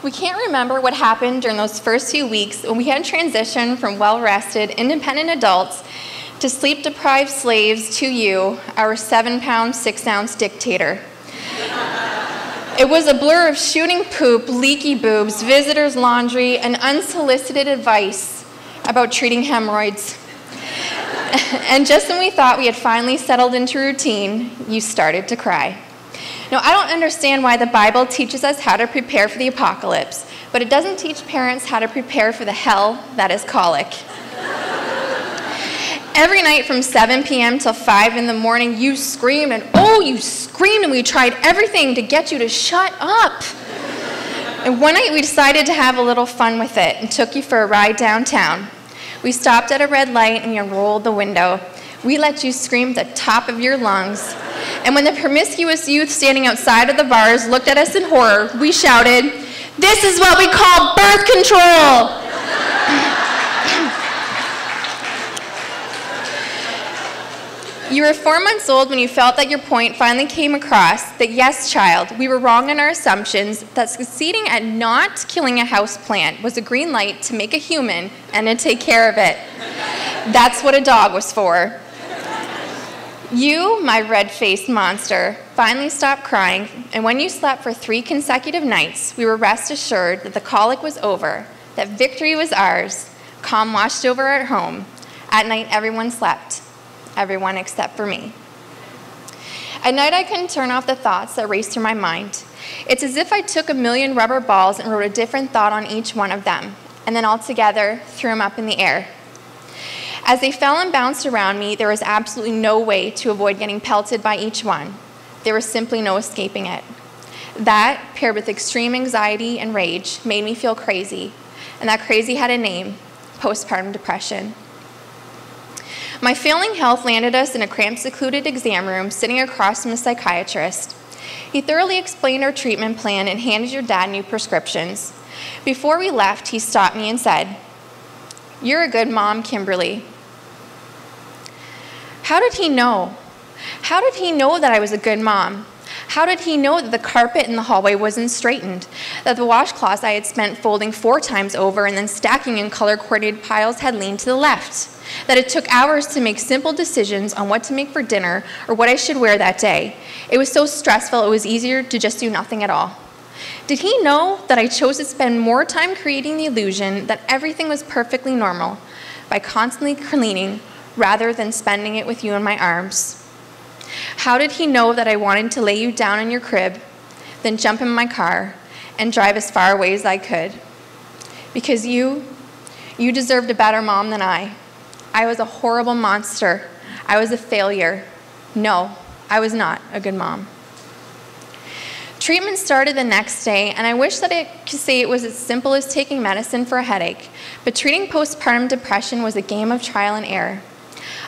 we can't remember what happened during those first few weeks when we had transitioned from well-rested, independent adults to sleep-deprived slaves to you, our 7-pound, 6-ounce dictator. It was a blur of shooting poop, leaky boobs, visitors' laundry, and unsolicited advice about treating hemorrhoids. And just when we thought we had finally settled into routine, you started to cry. Now, I don't understand why the Bible teaches us how to prepare for the apocalypse, but it doesn't teach parents how to prepare for the hell that is colic. Every night from 7 p.m. till 5 in the morning, you screamed, and oh, you screamed, and we tried everything to get you to shut up. And one night we decided to have a little fun with it and took you for a ride downtown. We stopped at a red light and you rolled the window. We let you scream at the top of your lungs. And when the promiscuous youth standing outside of the bars looked at us in horror, we shouted, "This is what we call birth control!" You were 4 months old when you felt that your point finally came across that, yes, child, we were wrong in our assumptions, that succeeding at not killing a houseplant was a green light to make a human and to take care of it. That's what a dog was for. You, my red-faced monster, finally stopped crying, and when you slept for 3 consecutive nights, we were rest assured that the colic was over, that victory was ours, calm washed over at home. At night, everyone slept. Everyone except for me. At night, I couldn't turn off the thoughts that raced through my mind. It's as if I took 1,000,000 rubber balls and wrote a different thought on each one of them, and then all together threw them up in the air. As they fell and bounced around me, there was absolutely no way to avoid getting pelted by each one. There was simply no escaping it. That, paired with extreme anxiety and rage, made me feel crazy, and that crazy had a name: postpartum depression. My failing health landed us in a cramped, secluded exam room sitting across from a psychiatrist. He thoroughly explained our treatment plan and handed your dad new prescriptions. Before we left, he stopped me and said, "You're a good mom, Kimberly." How did he know? How did he know that I was a good mom? How did he know that the carpet in the hallway wasn't straightened, that the washcloths I had spent folding 4 times over and then stacking in color-coordinated piles had leaned to the left, that it took hours to make simple decisions on what to make for dinner or what I should wear that day? It was so stressful it was easier to just do nothing at all. Did he know that I chose to spend more time creating the illusion that everything was perfectly normal by constantly cleaning rather than spending it with you in my arms? How did he know that I wanted to lay you down in your crib, then jump in my car and drive as far away as I could? Because you deserved a better mom than I. I was a horrible monster. I was a failure. No, I was not a good mom. Treatment started the next day, and I wish that I could say it was as simple as taking medicine for a headache, but treating postpartum depression was a game of trial and error.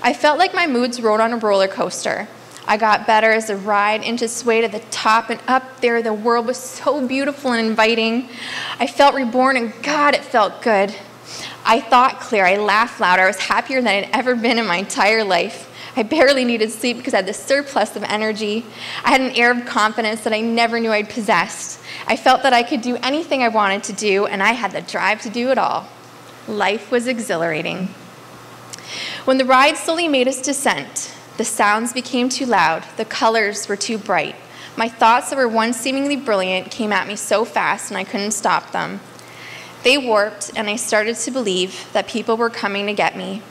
I felt like my moods rode on a roller coaster. I got better as the ride inched its way to the top, and up there the world was so beautiful and inviting. I felt reborn, and God, it felt good. I thought clear, I laughed loud, I was happier than I'd ever been in my entire life. I barely needed sleep because I had this surplus of energy. I had an air of confidence that I never knew I'd possessed. I felt that I could do anything I wanted to do, and I had the drive to do it all. Life was exhilarating. When the ride slowly made its descent, the sounds became too loud, the colors were too bright. My thoughts that were once seemingly brilliant came at me so fast and I couldn't stop them. They warped, and I started to believe that people were coming to get me.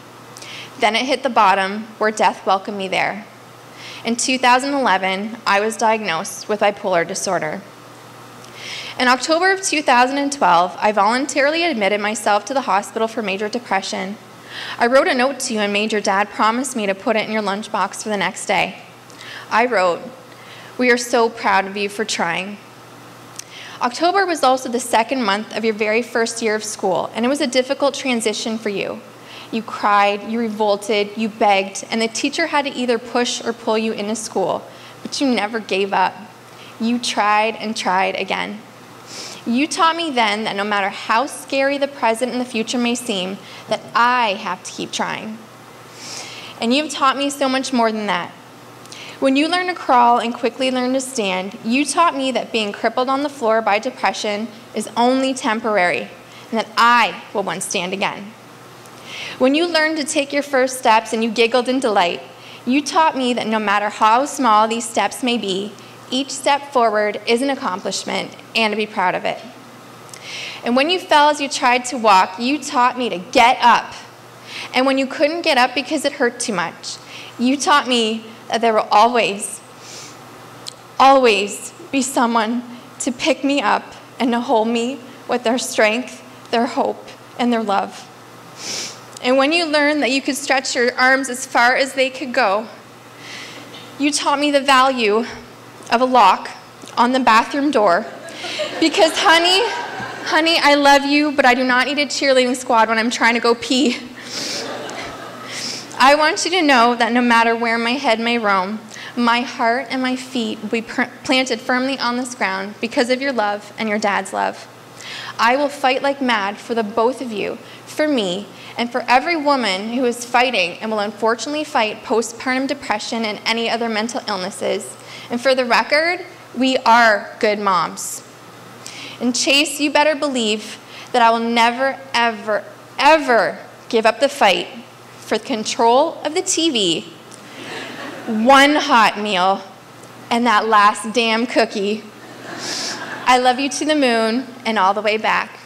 Then it hit the bottom, where death welcomed me there. In 2011, I was diagnosed with bipolar disorder. In October of 2012, I voluntarily admitted myself to the hospital for major depression. I wrote a note to you and made your dad promise me to put it in your lunchbox for the next day. I wrote, "We are so proud of you for trying." October was also the 2nd month of your very first year of school, and it was a difficult transition for you. You cried, you revolted, you begged, and the teacher had to either push or pull you into school, but you never gave up. You tried and tried again. You taught me then that no matter how scary the present and the future may seem, that I have to keep trying. And you've taught me so much more than that. When you learn to crawl and quickly learn to stand, you taught me that being crippled on the floor by depression is only temporary, and that I will once stand again. When you learned to take your first steps and you giggled in delight, you taught me that no matter how small these steps may be, each step forward is an accomplishment and to be proud of it. And when you fell as you tried to walk, you taught me to get up. And when you couldn't get up because it hurt too much, you taught me that there will always, always be someone to pick me up and to hold me with their strength, their hope, and their love. And when you learned that you could stretch your arms as far as they could go, you taught me the value of a lock on the bathroom door. Because honey, I love you, but I do not need a cheerleading squad when I'm trying to go pee. I want you to know that no matter where my head may roam, my heart and my feet will be planted firmly on this ground because of your love and your dad's love. I will fight like mad for the both of you, for me, and for every woman who is fighting and will unfortunately fight postpartum depression and any other mental illnesses. And for the record, we are good moms. And Chase, you better believe that I will never, ever, ever give up the fight for control of the TV, one hot meal, and that last damn cookie. I love you to the moon and all the way back.